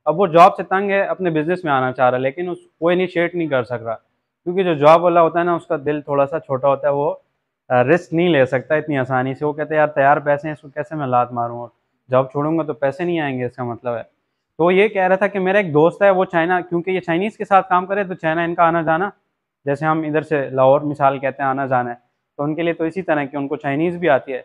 अब वो जॉब से तंग है, अपने बिजनेस में आना चाह रहा है, लेकिन वो इनिशिएट नहीं कर सक रहा, क्योंकि जो जॉब वाला होता है ना, उसका दिल थोड़ा सा छोटा होता है, वो रिस्क नहीं ले सकता इतनी आसानी से। वो कहते हैं यार तैयार पैसे हैं, इसको कैसे मैं लात मारूँ, और जॉब छोड़ूंगा तो पैसे नहीं आएंगे, इसका मतलब है। तो ये कह रहा था कि मेरा एक दोस्त है, वो चाइना, क्योंकि ये चाइनीज़ के साथ काम करे, तो चाइना इनका आना जाना, जैसे हम इधर से लाहौर मिसाल कहते हैं आना जाना है, तो उनके लिए तो इसी तरह की उनको चाइनीज़ भी आती है।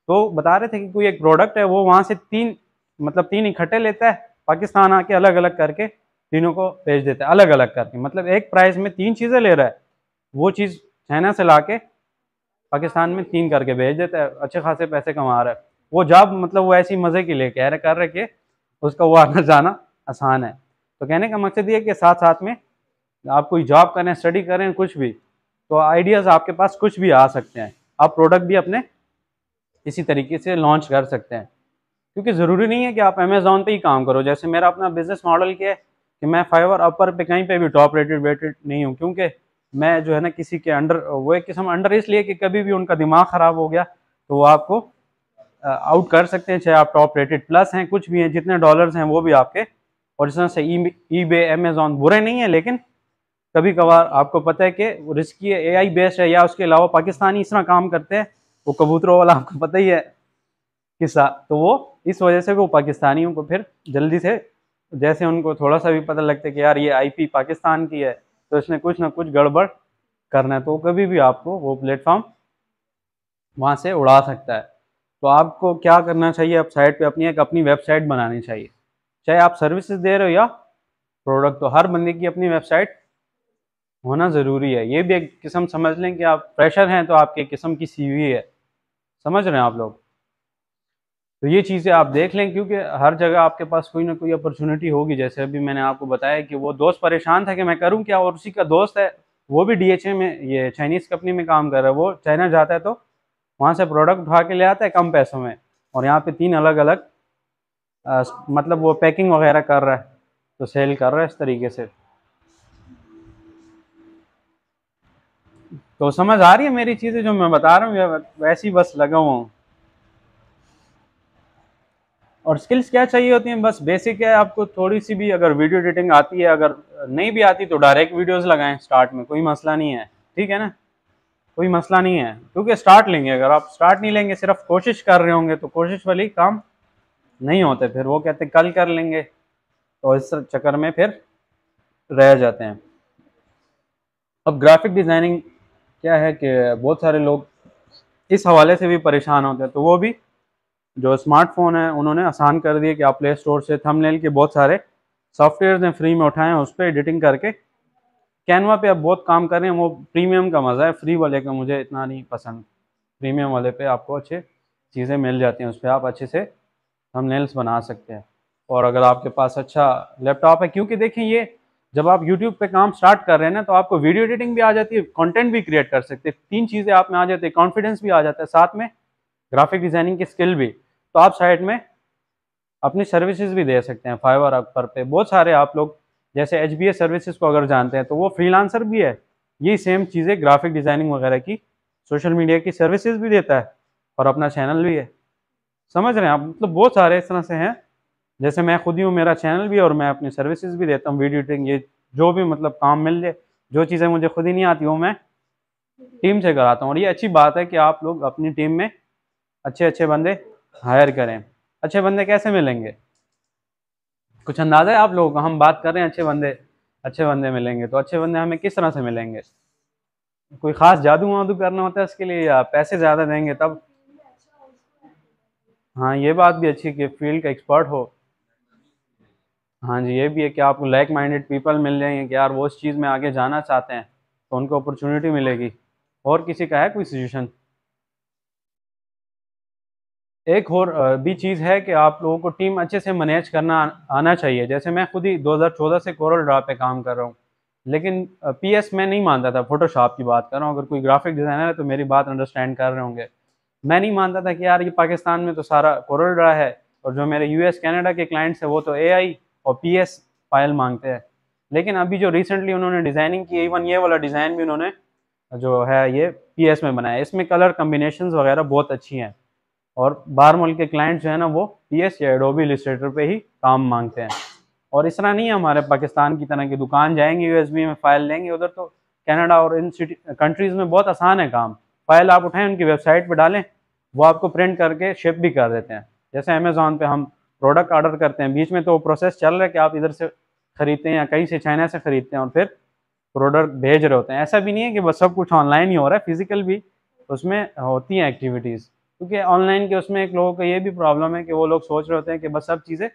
तो बता रहे थे कि कोई एक प्रोडक्ट है, वो वहाँ से तीन, मतलब तीन इकट्ठे लेता है, पाकिस्तान आके अलग अलग करके तीनों को बेच देता है, अलग अलग करके, मतलब एक प्राइस में तीन चीज़ें ले रहा है, वो चीज़ चाइना से ला के पाकिस्तान में तीन करके भेज देता है, अच्छे खासे पैसे कमा रहा है। वो जॉब मतलब वो ऐसी मज़े के लिए कह रहे कर रहे कि उसका वो आना जाना आसान है। तो कहने का मकसद ये है कि साथ साथ में आप कोई जॉब करें, स्टडी करें, कुछ भी, तो आइडियाज़ आपके पास कुछ भी आ सकते हैं। आप प्रोडक्ट भी अपने इसी तरीके से लॉन्च कर सकते हैं, क्योंकि ज़रूरी नहीं है कि आप अमेज़ॉन पे ही काम करो। जैसे मेरा अपना बिजनेस मॉडल क्या है कि मैं फाइवर अपवर पे कहीं पे भी टॉप रेटेड वेटेड नहीं हूँ, क्योंकि मैं जो है ना किसी के अंडर, वो एक किस्म अंडर इसलिए कि कभी भी उनका दिमाग ख़राब हो गया तो वो आपको आउट कर सकते हैं, चाहे आप टॉप रेटेड प्लस हैं, कुछ भी हैं, जितने डॉलर्स हैं वो भी आपके। और इस तरह से ई बे अमेज़ॉन बुरे नहीं है, लेकिन कभी कभार आपको पता है कि रिस्की है, एआई बेस्ड है, या उसके अलावा पाकिस्तानी इस तरह काम करते हैं, वो कबूतरों वाला आपको पता ही है किस्सा, तो वो इस वजह से वो पाकिस्तानियों को फिर जल्दी से, जैसे उनको थोड़ा सा भी पता लगता है कि यार ये आईपी पाकिस्तान की है, तो इसने कुछ ना कुछ गड़बड़ करना है, तो कभी भी आपको वो प्लेटफॉर्म वहाँ से उड़ा सकता है। तो आपको क्या करना चाहिए, आप साइट पे अपनी एक अपनी वेबसाइट बनानी चाहिए, चाहे आप सर्विसेज दे रहे हो या प्रोडक्ट, तो हर बंदे की अपनी वेबसाइट होना ज़रूरी है। ये भी एक किस्म समझ लें कि आप फ्रेशर हैं तो आपकी एक किस्म की सीवी है, समझ रहे हैं आप लोग। तो ये चीज़ें आप देख लें, क्योंकि हर जगह आपके पास कोई ना कोई अपॉर्चुनिटी होगी। जैसे अभी मैंने आपको बताया कि वो दोस्त परेशान था कि मैं करूं क्या, और उसी का दोस्त है, वो भी डीएचए में, ये चाइनीज़ कंपनी में काम कर रहा है, वो चाइना जाता है तो वहाँ से प्रोडक्ट उठा के ले आता है कम पैसों में, और यहाँ पे तीन अलग अलग मतलब वो पैकिंग वगैरह कर रहा है, तो सेल कर रहा है इस तरीके से। तो समझ आ रही है मेरी चीज़ें जो मैं बता रहा हूँ, या वैसे ही बस लगा हुआ हूँ। और स्किल्स क्या चाहिए होती हैं, बस बेसिक है, आपको थोड़ी सी भी अगर वीडियो एडिटिंग आती है, अगर नहीं भी आती तो डायरेक्ट वीडियोस लगाएं स्टार्ट में, कोई मसला नहीं है, ठीक है ना, कोई मसला नहीं है, क्योंकि स्टार्ट लेंगे, अगर आप स्टार्ट नहीं लेंगे, सिर्फ कोशिश कर रहे होंगे, तो कोशिश वाली काम नहीं होते, फिर वो कहते कल कर लेंगे, तो इस चक्कर में फिर रह जाते हैं। अब ग्राफिक डिज़ाइनिंग क्या है कि बहुत सारे लोग इस हवाले से भी परेशान होते हैं, तो वो भी जो स्मार्टफोन है उन्होंने आसान कर दिए कि आप प्ले स्टोर से थंबनेल के बहुत सारे सॉफ्टवेयर हैं फ्री में उठाएं, उस पर एडिटिंग करके कैनवा पे अब बहुत काम कर रहे हैं। वो प्रीमियम का मज़ा है, फ्री वाले का मुझे इतना नहीं पसंद। प्रीमियम वाले पे आपको अच्छे चीज़ें मिल जाती हैं, उस पर आप अच्छे से थंबनेल्स बना सकते हैं। और अगर आपके पास अच्छा लैपटॉप है, क्योंकि देखें ये जब आप यूट्यूब पे काम स्टार्ट कर रहे हैं ना, तो आपको वीडियो एडिटिंग भी आ जाती है, कंटेंट भी क्रिएट कर सकते हैं, तीन चीज़ें आप में आ जाती है, कॉन्फिडेंस भी आ जाता है, साथ में ग्राफिक डिज़ाइनिंग की स्किल भी। तो आप साइड में अपनी सर्विसेज भी दे सकते हैं। फाइवर पर पे बहुत सारे आप लोग, जैसे एचबीएस सर्विसेज को अगर जानते हैं, तो वो फ्रीलांसर भी है, यही सेम चीज़ें ग्राफिक डिज़ाइनिंग वगैरह की, सोशल मीडिया की सर्विसेज भी देता है, और अपना चैनल भी है। समझ रहे हैं आप, मतलब बहुत सारे इस तरह से हैं, जैसे मैं खुद ही हूँ, मेरा चैनल भी है, और मैं अपनी सर्विसेज भी देता हूँ, वीडियो एडिटिंग, ये जो भी मतलब काम मिल जाए, जो चीज़ें मुझे खुद ही नहीं आती वो मैं टीम से कराता हूँ। और ये अच्छी बात है कि आप लोग अपनी टीम में अच्छे अच्छे बंदे हायर करें। अच्छे बंदे कैसे मिलेंगे, कुछ अंदाजा है आप लोगों को? हम बात कर रहे हैं अच्छे बंदे मिलेंगे, तो अच्छे बंदे हमें किस तरह से मिलेंगे? कोई खास जादू वादू करना होता है इसके लिए, या पैसे ज़्यादा देंगे तब? हाँ, ये बात भी अच्छी कि फील्ड का एक्सपर्ट हो। हाँ जी, ये भी है कि आपको लाइक माइंडेड पीपल मिल जाएंगे कि यार वो उस चीज़ में आगे जाना चाहते हैं, तो उनको अपॉर्चुनिटी मिलेगी। और किसी का है कोई सजेशन? एक और भी चीज़ है कि आप लोगों को टीम अच्छे से मैनेज करना आना चाहिए। जैसे मैं खुद ही 2014 से कोरल ड्रा पे काम कर रहा हूँ, लेकिन पीएस में नहीं मानता था, फोटोशॉप की बात कर रहा हूँ। अगर कोई ग्राफिक डिज़ाइनर है तो मेरी बात अंडरस्टैंड कर रहे होंगे। मैं नहीं मानता था कि यार ये पाकिस्तान में तो सारा कोरल ड्रा है, और जो मेरे यूएस कनाडा के क्लाइंट्स हैं वो तो एआई और पीएस फाइल मांगते हैं। लेकिन अभी जो रिसेंटली उन्होंने डिज़ाइनिंग की, इवन ये वाला डिज़ाइन भी उन्होंने जो है ये पीएस में बनाया है, इसमें कलर कम्बिनेशंस वगैरह बहुत अच्छी हैं। और बाहर मुल्क के क्लाइंट जो है ना, वो पीएस या एडोबी इलस्ट्रेटर पे ही काम मांगते हैं। और इस तरह नहीं है हमारे पाकिस्तान की तरह की दुकान जाएंगे यूएसबी में फ़ाइल लेंगे। उधर तो कनाडा और इन सिटी कंट्रीज़ में बहुत आसान है काम। फ़ाइल आप उठाएं उनकी वेबसाइट पे डालें, वो आपको प्रिंट करके शिप भी कर देते हैं। जैसे अमेज़ॉन पे हम प्रोडक्ट ऑर्डर करते हैं, बीच में तो प्रोसेस चल रहा है कि आप इधर से ख़रीदते हैं या कहीं से चाइना से ख़रीदते हैं और फिर प्रोडक्ट भेज रहे होते हैं। ऐसा भी नहीं है कि बस सब कुछ ऑनलाइन ही हो रहा है, फिजिकल भी उसमें होती हैं एक्टिविटीज़। क्योंकि ऑनलाइन के उसमें एक लोगों का ये भी प्रॉब्लम है कि वो लोग सोच रहे होते हैं कि बस सब चीज़ें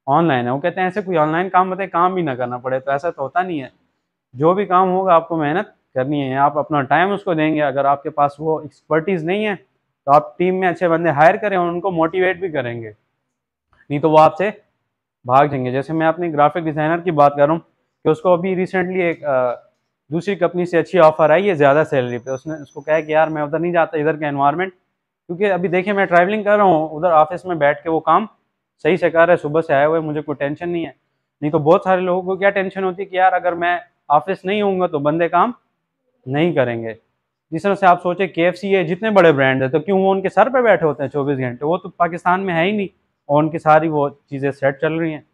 ऑनलाइन है। वो कहते हैं ऐसे कोई ऑनलाइन काम बताए काम भी ना करना पड़े, तो ऐसा तो होता नहीं है। जो भी काम होगा आपको मेहनत करनी है, आप अपना टाइम उसको देंगे। अगर आपके पास वो एक्सपर्टीज़ नहीं है तो आप टीम में अच्छे बंदे हायर करें और उनको मोटिवेट भी करेंगे, नहीं तो वो आपसे भाग जाएंगे। जैसे मैं अपनी ग्राफिक डिज़ाइनर की बात कर रहा हूँ कि उसको अभी रिसेंटली एक दूसरी कंपनी से अच्छी ऑफ़र आई है ज़्यादा सैलरी पे। उसने उसको कहा कि यार मैं उधर नहीं जाता, इधर का एनवायरनमेंट, क्योंकि अभी देखिए मैं ट्रैवलिंग कर रहा हूँ, उधर ऑफिस में बैठ के वो काम सही से कर रहे हैं, सुबह से आए हुए, मुझे कोई टेंशन नहीं है। नहीं तो बहुत सारे लोगों को क्या टेंशन होती है कि यार अगर मैं ऑफिस नहीं होऊंगा तो बंदे काम नहीं करेंगे। जिस तरह से आप सोचे KFC है, जितने बड़े ब्रांड है, तो क्यों वो उनके सर पे बैठे होते हैं 24 घंटे? वो तो पाकिस्तान में है ही नहीं और उनकी सारी वो चीज़ें सेट चल रही हैं।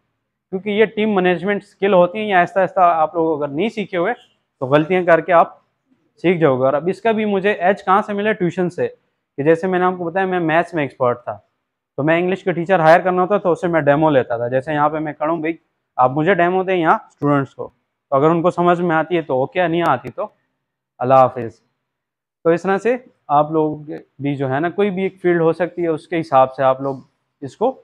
क्योंकि ये टीम मैनेजमेंट स्किल होती हैं, या आहिस्ता आहिस्ता आप लोग अगर नहीं सीखे हुए तो गलतियाँ करके आप सीख जाओगे। और अब इसका भी मुझे एज कहाँ से मिला? ट्यूशन से। कि जैसे मैंने आपको बताया मैं मैथ्स में एक्सपर्ट था, तो मैं इंग्लिश के टीचर हायर करना होता तो उससे मैं डेमो लेता था। जैसे यहाँ पे मैं खड़ा हूँ, भाई आप मुझे डेमो दें यहाँ स्टूडेंट्स को, तो अगर उनको समझ में आती है तो ओके, नहीं आती तो अल्लाह हाफिज़। तो इस तरह से आप लोग भी जो है ना, कोई भी एक फील्ड हो सकती है, उसके हिसाब से आप लोग इसको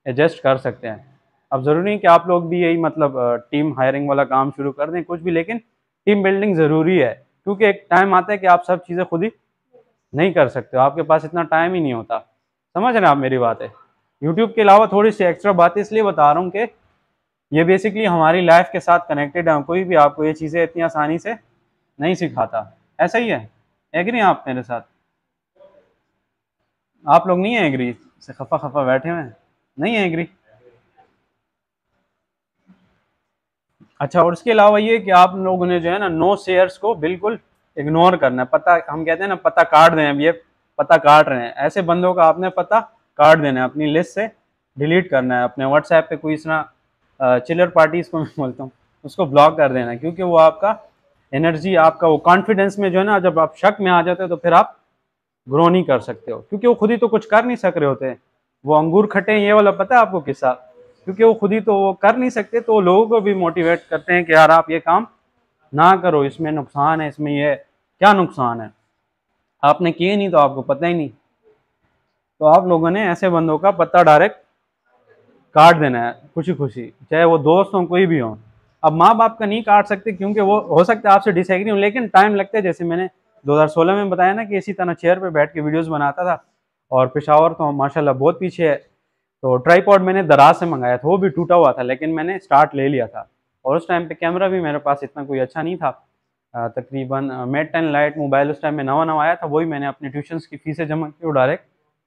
एडजस्ट कर सकते हैं। अब ज़रूरी नहीं कि आप लोग भी यही मतलब टीम हायरिंग वाला काम शुरू कर दें कुछ भी, लेकिन टीम बिल्डिंग ज़रूरी है। क्योंकि एक टाइम आता है कि आप सब चीज़ें खुद ही नहीं कर सकते हो, आपके पास इतना टाइम ही नहीं होता। समझ रहे हैं आप मेरी बात है? यूट्यूब के अलावा थोड़ी सी एक्स्ट्रा बातें इसलिए बता रहा हूँ कि ये बेसिकली हमारी लाइफ के साथ कनेक्टेड है। कोई भी आपको ये चीज़ें इतनी आसानी से नहीं सिखाता। ऐसा ही है, एग्री हैं आप मेरे साथ? आप लोग नहीं है एग्री? से खफा खफा बैठे हुए हैं, नहीं है एग्री? अच्छा, और इसके अलावा ये कि आप लोगों ने जो है ना, नो शेयर्स को बिल्कुल इग्नोर करना है। पता, हम कहते हैं ना पता काट दें, अब ये पता काट रहे हैं, ऐसे बंदों का आपने पता काट देना है, अपनी लिस्ट से डिलीट करना है। अपने व्हाट्सएप पे कोई इस तरह चिलर पार्टीज को मैं बोलता हूँ, उसको ब्लॉक कर देना है। क्योंकि वो आपका एनर्जी, आपका वो कॉन्फिडेंस में जो है ना, जब आप शक में आ जाते हो तो फिर आप ग्रो नहीं कर सकते हो। क्योंकि वो खुद ही तो कुछ कर नहीं सक रहे होते। वो अंगूर खट्टे, ये वाला पता है आपको किस्सा? क्योंकि वो खुद ही तो वो कर नहीं सकते, तो लोगों को भी मोटिवेट करते हैं कि यार आप ये काम ना करो, इसमें नुकसान है, इसमें ये क्या नुकसान है, आपने किए नहीं तो आपको पता ही नहीं। तो आप लोगों ने ऐसे बंदों का पत्ता डायरेक्ट काट देना है, खुशी खुशी, चाहे वो दोस्त हों कोई भी हो। अब माँ बाप का नहीं काट सकते, क्योंकि वो हो सकता है आपसे डिसएग्री हो, लेकिन टाइम लगता है। जैसे मैंने 2016 में बताया ना कि इसी तरह चेयर पे बैठ के वीडियोस बनाता था, और पेशावर तो माशाल्लाह बहुत पीछे है। तो ट्राईपॉड मैंने दराज से मंगाया था, वो भी टूटा हुआ था, लेकिन मैंने स्टार्ट ले लिया था। और उस टाइम पे कैमरा भी मेरे पास इतना कोई अच्छा नहीं था। तकरीबन मेट 10 लाइट मोबाइल उस टाइम में नवा नवा आया था, वही मैंने अपनी ट्यूशन्स की फीसें जमा की और डायरेक्ट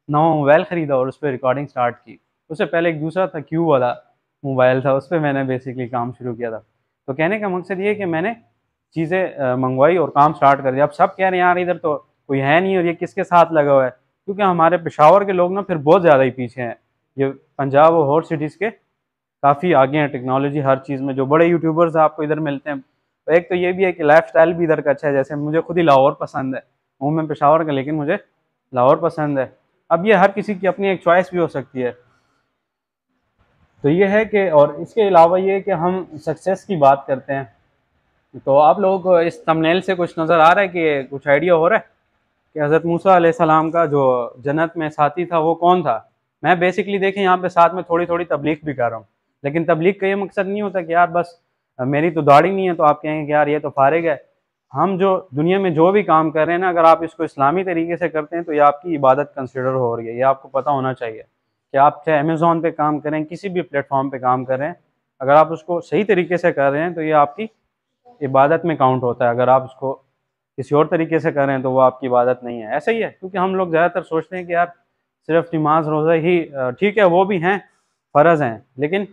नवा मोबाइल ख़रीदा और उस पर रिकॉर्डिंग स्टार्ट की। उससे पहले एक दूसरा था, क्यू वाला मोबाइल था, उस पर मैंने बेसिकली काम शुरू किया था। तो कहने का मकसद ये है कि मैंने चीज़ें मंगवाई और काम स्टार्ट कर दिया। अब सब कह रहे हैं यार इधर तो कोई है नहीं और ये किसके साथ लगा हुआ है? क्योंकि हमारे पेशावर के लोग ना फिर बहुत ज़्यादा ही पीछे हैं। ये पंजाब और सिटीज़ के काफ़ी आगे हैं टेक्नोलॉजी हर चीज़ में। जो बड़े यूट्यूबर्स आपको इधर मिलते हैं, तो एक तो ये भी है कि लाइफ स्टाइल भी इधर का अच्छा है। जैसे मुझे खुद ही लाहौर पसंद है, हूँ मैं पेशावर का, लेकिन मुझे लाहौर पसंद है। अब ये हर किसी की अपनी एक चॉइस भी हो सकती है। तो ये है कि, और इसके अलावा ये कि हम सक्सेस की बात करते हैं, तो आप लोगों को इस थंबनेल से कुछ नज़र आ रहा है कि कुछ आइडिया हो रहा है कि हज़रत मूसा अलैहिस्सलाम का जो जन्नत में साथी था वो कौन था? मैं बेसिकली देखें यहाँ पे साथ में थोड़ी थोड़ी तबलीग भी कर रहा हूँ, लेकिन तबलीग का ये मकसद नहीं होता कि यार बस मेरी तो दाढ़ी नहीं है तो आप कहेंगे कि यार ये तो फारिग है। हम जो दुनिया में जो भी काम कर रहे हैं ना, अगर आप इसको इस्लामी तरीके से करते हैं तो ये आपकी इबादत कंसिडर हो रही है। ये आपको पता होना चाहिए कि आप चाहे अमेज़ॉन पे काम करें, किसी भी प्लेटफॉर्म पे काम कर रहे हैं, अगर आप उसको सही तरीके से कर रहे हैं तो ये आपकी इबादत में काउंट होता है। अगर आप उसको किसी और तरीके से करें तो वो आपकी इबादत नहीं है। ऐसा ही है, क्योंकि हम लोग ज़्यादातर सोचते हैं कि यार सिर्फ नमाज रोज़ा ही ठीक है, वो भी हैं, फ़र्ज़ हैं, लेकिन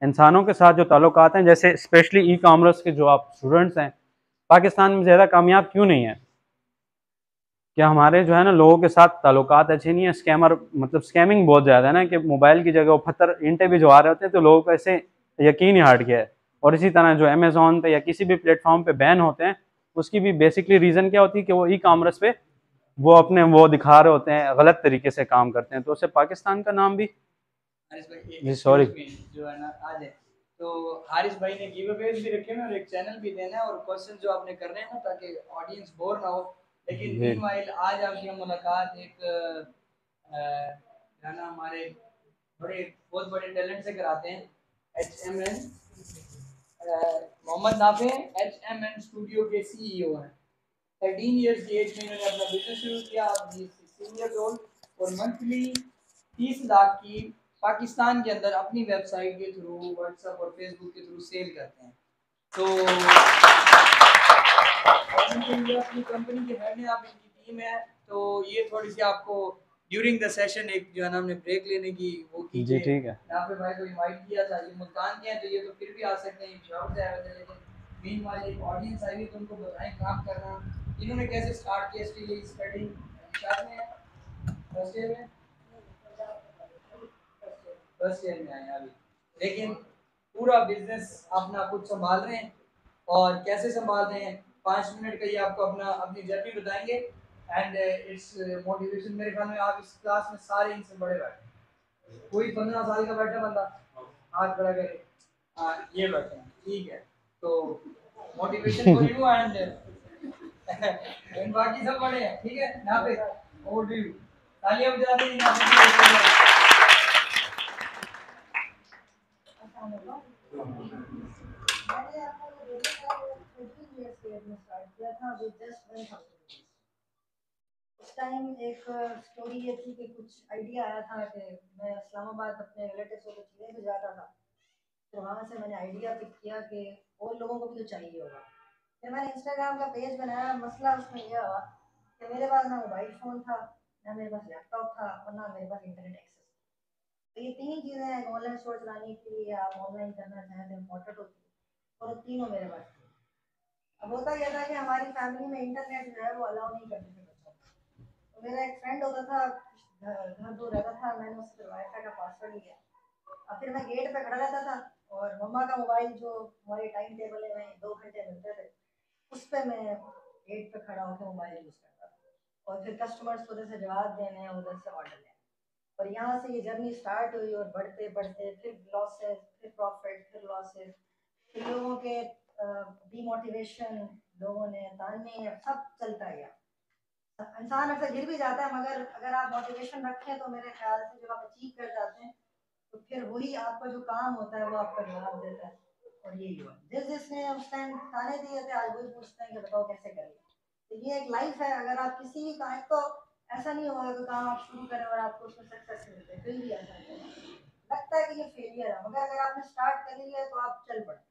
इंसानों के साथ जो ताल्लुकात हैं, जैसे स्पेशली ई कॉमर्स के जो आप स्टूडेंट्स हैं, पाकिस्तान में ज़्यादा कामयाब क्यों नहीं है? कि हमारे जो है ना लोगों के साथ ताल्लुकात अच्छे नहीं है। स्कैमर मतलब स्कैमिंग बहुत ज़्यादा है ना, कि मोबाइल की जगह वो पत्थर ईंटें भी जो आ रहे होते हैं, तो लोगों को ऐसे यकीन ही हट गया है। और इसी तरह जो अमेज़ोन पे या किसी भी प्लेटफॉर्म पे बैन होते हैं, उसकी भी बेसिकली रीज़न क्या होती है कि वो ई कॉमर्स पे वो अपने वो दिखा रहे होते हैं, गलत तरीके से काम करते हैं, तो उससे पाकिस्तान का नाम भी। जी सॉरी। जो है ना आज है, तो हारिस भाई ने गिव अवेज भी रखे हैं और एक चैनल भी देना है और क्वेश्चन जो आपने करने हैं ना, ताकि ऑडियंस बोर ना हो। लेकिन जी मीनवाइल आज आपकी हम मुलाकात एक है ना हमारे बड़े बहुत बड़े टैलेंट से कराते हैं। HMN Mohammed Nafe HMN studio के CEO हैं। 13 इयर्स की एज में इन्होंने अपना बिजनेस शुरू किया। अब ये 16 इयर्स ओल्ड और मंथली 30 लाख की पाकिस्तान के अंदर अपनी वेबसाइट के थ्रू, व्हाट्सएप और फेसबुक के थ्रू सेल करते हैं। तो ये अपनी कंपनी के हेड हैं, आप इनकी टीम है। तो ये थोड़ी सी आपको ड्यूरिंग द सेशन एक जो है ना हमने ब्रेक लेने की वो जी कीजिए। ठीक है। यहाँ पे भाई को इनवाइट किया था, ये मुल्तान के हैं तो ये तो फिर भी आ सकते हैं, जॉब है वैसे, लेकिन मीनवाइल एक ऑडियंस आई हुई तो उनको बताएं काम करना इन्होंने कैसे स्टार्ट किया। इसके लिए स्टडी साथ में फर्स्ट ईयर में, फर्स्ट ईयर में आए हैं अभी, लेकिन पूरा बिजनेस अपना खुद संभाल रहे हैं। और कैसे संभाल रहे हैं 5 मिनट का ये आपको अपना अपनी जर्नी बताएंगे। एंड इट्स मोटिवेशन, मेरे ख्याल में आप इस क्लास में सारे इनसे बड़े बैठे, कोई 15 साल का बैठा बंदा हाथ खड़ा करे, ये बैठे हैं, ठीक है। तो मोटिवेशन फॉर यू एंड बाकी सब बड़े हैं, ठीक है। यहाँ पे ओवर टू यू, तालियां बजाते हैं यहाँ पे। मैंने आपको जो देखा है वो 14 years की एज में स्टार्ट किया था विद जस्ट 1000 रुपीज। उस टाइम एक स्टोरी ये थी कि कुछ आइडिया आया था कि मैं इस्लामाबाद अपने रिलेटिव्स को चीज़ें भी जाता था, तो वहाँ से मैंने आइडिया पिक किया कि और लोगों को भी तो चाहिए होगा। फिर मैंने इंस्टाग्राम का पेज बनाया। मसला उसमें यह हुआ कि मेरे पास ना मोबाइल फ़ोन था, ना मेरे पास लैपटॉप था और ना मेरे पास इंटरनेट एक्सेस। तो ये तीन चीज़ें ऑनलाइन स्टोर चलाने के लिए आप ऑनलाइन करना चाहें तो इम्पोर्टेंट होती है, और वो तीनों मेरे पास थी। अब होता यह था कि हमारी फैमिली में इंटरनेट जो है वो अलाउ नहीं करते थे बच्चों को। तो मेरा एक फ्रेंड होता था, घर दूर रहता था, मैंने उससे वाईफाई का पासवर्ड लिया। अब फिर मैं गेट पे खड़ा रहता था और मम्मा का मोबाइल जो हमारी टाइम टेबल में 2 घंटे मिलते थे, उस पर मैं गेट पे खड़ा होकर मोबाइल यूज़ करता था और फिर कस्टमर्स को उधर से जवाब देने और उधर से ऑर्डर लेने। और यहाँ से ये जर्नी स्टार्ट हुई और बढ़ते बढ़ते फिर लॉसेस, फिर प्रॉफिट, फिर लॉसेस, फिर लोगों के डीमोटिवेशन, लोगों ने ताने, सब चलता गया। इंसान अक्सर गिर भी जाता है, मगर अगर आप मोटिवेशन रखें तो मेरे ख्याल से जब आप अचीव कर जाते हैं तो फिर वही आपका जो काम होता है वो आपका जवाब देता है। और यही हुआ, जिसने उस टाइम ताने दिए थे आज वही पूछते हैं कि बताओ कैसे करें। तो ये एक लाइफ है, अगर आप किसी भी काम तो ऐसा नहीं होगा कि काम आप शुरू करें और आपको उसमें सक्सेस मिलते हैं, कहीं भी ऐसा नहीं है। लगता है कि ये फेलियर है, मगर अगर आपने स्टार्ट कर लिया है तो आप चल पड़े।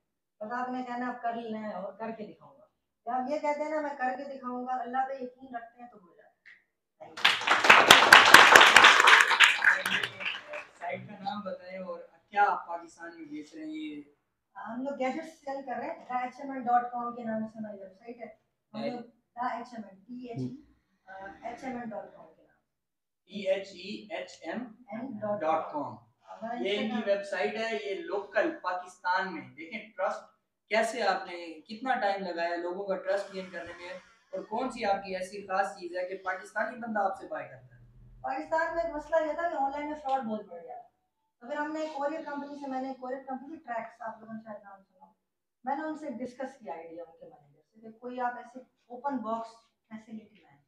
बस आपने कहना आप कर लेना है और करके दिखाऊंगा। जब आप ये कहते हैं ना मैं करके दिखाऊंगा, अल्लाह पे यकीन रखते हैं तो हो जाए। साइट का नाम बताएं और क्या आप पाकिस्तान में बेच रहे हैं ये। हम लोग गैजेट्स सेल कर रहे हैं, hmn.com के नाम से हमारी वेबसाइट है। हम लोग hmn.com के नाम THEHM.com ये इनकी वेबसाइट है। ये लोकल पाकिस्तान में देखें ट्रस्ट कैसे आपने कितना टाइम लगाया लोगों का ट्रस्ट गेन करने में, और कौन सी आपकी ऐसी खास चीज है कि पाकिस्तानी बंदा आपसे बाय करता है। पाकिस्तान में एक मसला ये था कि ऑनलाइन में फ्रॉड बहुत बढ़ गया। तो फिर हमने कोरियर कंपनी से, मैंने कोरियर कंपनी ट्रैक्स, आप लोगों ने शायद नाम सुना, मैंने उनसे डिस्कस किया आइडिया उनके मैनेजर से कि कोई आप ऐसे ओपन बॉक्स फैसिलिटी लाएं।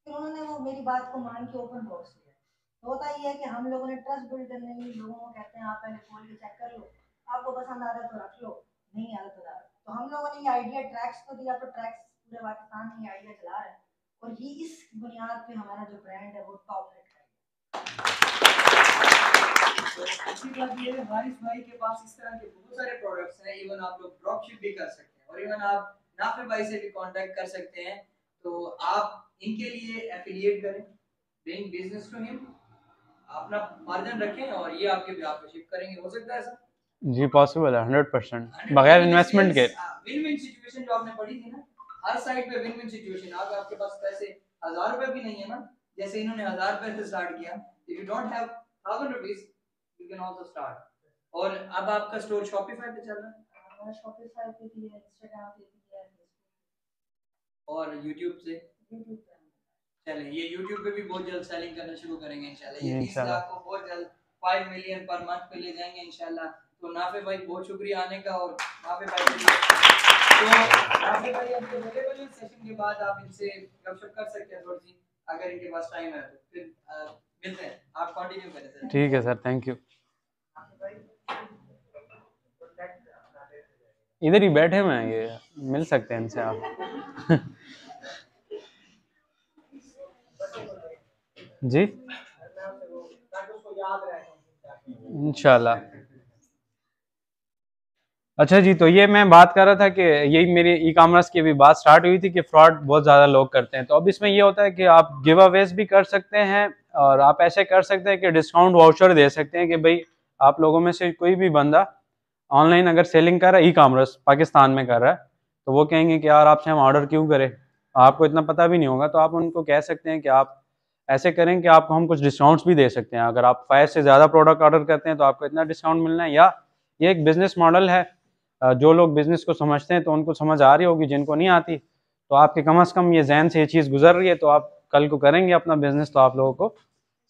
फिर उन्होंने वो मेरी बात को मान के ओपन बॉक्स लिया। तो होता ही है कि हम लोगों ने ट्रस्ट बिल्ड करने में लोगों को कहते हैं आप पहले खोल के चेक कर लो, आपको पसंद आ रहा है तो रख लो, नहीं आ रहा तो रख। तो हम लोगों ने ये आइडिया ट्रैक्स को दिया, तो ट्रैक्स पूरे पाकिस्तान में ये आइडिया चला रहा है और ये इस बुनियाद पे हमारा जो ब्रांड है वो टॉप हिट है। तो अच्छी बात ये है हारिस भाई के पास इस तरह के बहुत सारे प्रोडक्ट्स हैं। इवन आप लोग ड्रॉप शिप भी कर सकते हैं और इवन आप नाफे भाई से भी कांटेक्ट कर सकते हैं। तो आप इनके लिए एफिलिएट करें, डूइंग बिजनेस टू हिम, अपना मार्जिन रखें और ये आपके भी आपको शिप करेंगे। हो सकता है ऐसा? जी पॉसिबल है 100%, बगैर इन्वेस्टमेंट के। विन विन सिचुएशन जो आपने पढ़ी थी ना, हर साइड पे विन विन सिचुएशन। अगर आपके पास पैसे 1000 रुपए भी नहीं है ना, जैसे इन्होंने 1000 रुपए से स्टार्ट किया, if you don't have 1000 rupees you can also start. और अब आपका स्टोर शॉपिफाई पे चल रहा है शॉपिफाई पे भी है, इंस्टाग्राम पे भी है, और यूट्यूब से? यूट्यूब पे चलें, ये यूट्यूब पे भी बहुत जल्द सेलिंग करना शुरू करेंगे इंशाल्लाह। ये 30 इंशाल्लाह। लाख को बहुत जल्द 5 मिलियन पर मंथ पे ले जाएंगे इंशाल्लाह। तो नाफे भाई बहुत शुक्रिया आने का। और नाफे भाई के लिए तो नाफे भाई अब अवेलेबल है, सेशन के बाद आप इनसे गपशप कर सकते हैं थोड़ी सी, अगर इनके पास टाइम है तो। फिर मिलते हैं, आप कंटिन्यू करें सर। ठीक है सर, थैंक यू। इधर ही बैठे हुए हैं, ये मिल सकते हैं इनसे आप। जी इंशाल्लाह। अच्छा जी, तो ये मैं बात कर रहा था कि यही मेरी ई कॉमर्स की अभी बात स्टार्ट हुई थी कि फ्रॉड बहुत ज़्यादा लोग करते हैं। तो अब इसमें ये होता है कि आप गिव अवेज भी कर सकते हैं, और आप ऐसे कर सकते हैं कि डिस्काउंट वाउचर दे सकते हैं कि भाई आप लोगों में से कोई भी बंदा ऑनलाइन अगर सेलिंग कर रहा है, ई कॉमर्स पाकिस्तान में कर रहा है, तो वो कहेंगे कि यार आपसे हम ऑर्डर क्यों करें, आपको इतना पता भी नहीं होगा। तो आप उनको कह सकते हैं कि आप ऐसे करें कि आपको हम कुछ डिस्काउंट्स भी दे सकते हैं। अगर आप 5 से ज़्यादा प्रोडक्ट ऑर्डर करते हैं तो आपको इतना डिस्काउंट मिलना है। या ये एक बिज़नेस मॉडल है, जो लोग बिज़नेस को समझते हैं तो उनको समझ आ रही होगी, जिनको नहीं आती तो आपके कम से कम ये जहन से ये चीज़ गुजर रही है, तो आप कल को करेंगे अपना बिज़नेस तो आप लोगों को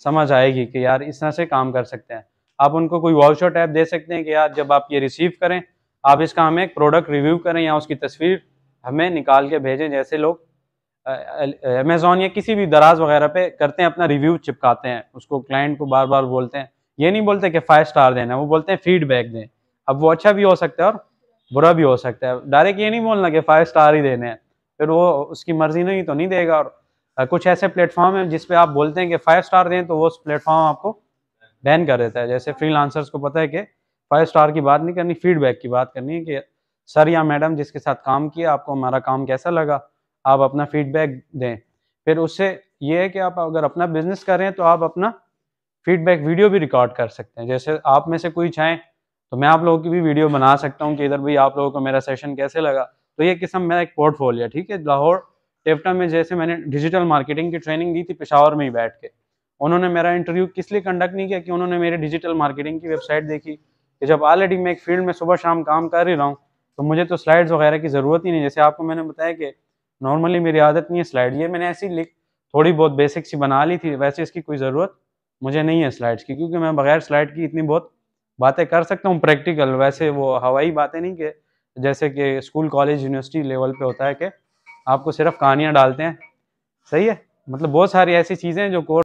समझ आएगी कि यार इस तरह से काम कर सकते हैं। आप उनको कोई वाउचर टैब दे सकते हैं कि यार जब आप ये रिसीव करें, आप इसका हमें एक प्रोडक्ट रिव्यू करें या उसकी तस्वीर हमें निकाल के भेजें। जैसे लोग अमेज़ॉन या किसी भी दराज वगैरह पे करते हैं, अपना रिव्यू चिपकाते हैं, उसको क्लाइंट को बार बार बोलते हैं, ये नहीं बोलते कि 5 स्टार देना, वो बोलते हैं फीडबैक दें। अब वो अच्छा भी हो सकता है और बुरा भी हो सकता है। डायरेक्ट ये नहीं बोलना कि 5 स्टार ही देने हैं, फिर वो उसकी मर्जी नहीं तो नहीं देगा। और कुछ ऐसे प्लेटफॉर्म हैं जिस पे आप बोलते हैं कि 5 स्टार दें, तो वो उस प्लेटफॉर्म आपको बैन कर देता है। जैसे फ्रीलांसर्स को पता है कि 5 स्टार की बात नहीं करनी, फीडबैक की बात करनी है कि सर या मैडम जिसके साथ काम किया, आपको हमारा काम कैसा लगा, आप अपना फीडबैक दें। फिर उससे ये है कि आप अगर अपना बिजनेस कर रहे हैं तो आप अपना फीडबैक वीडियो भी रिकॉर्ड कर सकते हैं। जैसे आप में से कोई चाहें तो मैं आप लोगों की भी वीडियो बना सकता हूँ कि इधर भाई आप लोगों को मेरा सेशन कैसे लगा। तो ये किस्म मेरा एक पोर्टफोलियो, ठीक है। लाहौर टेप्टा में जैसे मैंने डिजिटल मार्केटिंग की ट्रेनिंग दी थी पेशावर में ही बैठ के, उन्होंने मेरा इंटरव्यू किस लिए कंडक्ट नहीं किया कि उन्होंने मेरे डिजिटल मार्केटिंग की वेबसाइट देखी कि जब ऑलरेडी मैं एक फील्ड में सुबह शाम काम कर ही रहा हूँ तो मुझे तो स्लाइड्स वगैरह की ज़रूरत ही नहीं। जैसे आपको मैंने बताया कि नॉर्मली मेरी आदत नहीं है स्लाइड, ये मैंने ऐसी लिख थोड़ी बहुत बेसिक सी बना ली थी, वैसे इसकी कोई ज़रूरत मुझे नहीं है स्लाइड्स की, क्योंकि मैं बगैर स्लाइड की इतनी बहुत बातें कर सकता हूँ प्रैक्टिकल। वैसे वो हवाई बातें नहीं कि जैसे कि स्कूल कॉलेज यूनिवर्सिटी लेवल पे होता है कि आपको सिर्फ कहानियाँ डालते हैं, सही है। मतलब बहुत सारी ऐसी चीज़ें जो कोर्स